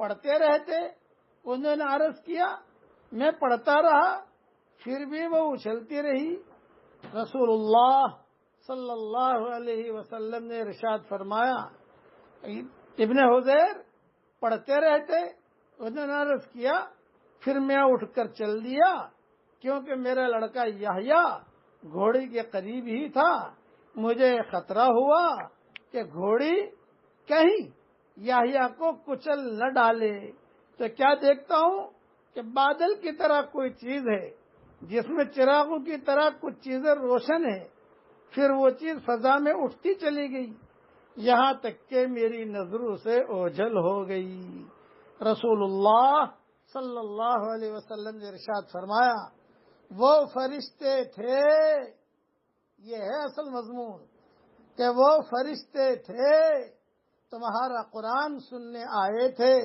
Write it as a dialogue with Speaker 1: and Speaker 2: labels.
Speaker 1: پڑھتے رہتے. انہوں نے عرض کیا میں پڑھتا رہا پھر بھی وہ اچھلتی رہی. رسول اللہ صلی اللہ علیہ وسلم نے ارشاد فرمایا ابن حذیر پڑھتے رہتے. انہوں نے عرض کیا پھر میں اٹھ کر چل دیا کیونکہ میرا لڑکا یحییٰ گھوڑی کے قریب ہی تھا. مجھے خطرہ ہوا کہ گھوڑی کہیں یحییٰ کو کچل نہ ڈالے. تو کیا دیکھتا ہوں کہ بادل کی طرح کوئی چیز ہے جس میں چراغوں کی طرح کچھ چیزیں روشن ہیں. پھر وہ چیز فضا میں اٹھتی چلی گئی یہاں تک کہ میری نظروں سے اوجھل ہو گئی. رسول اللہ صلی اللہ علیہ وسلم نے ارشاد فرمایا وہ فرشتے تھے. یہ ہے اصل مضمون کہ وہ فرشتے تھے تمہارا قرآن سننے آئے تھے.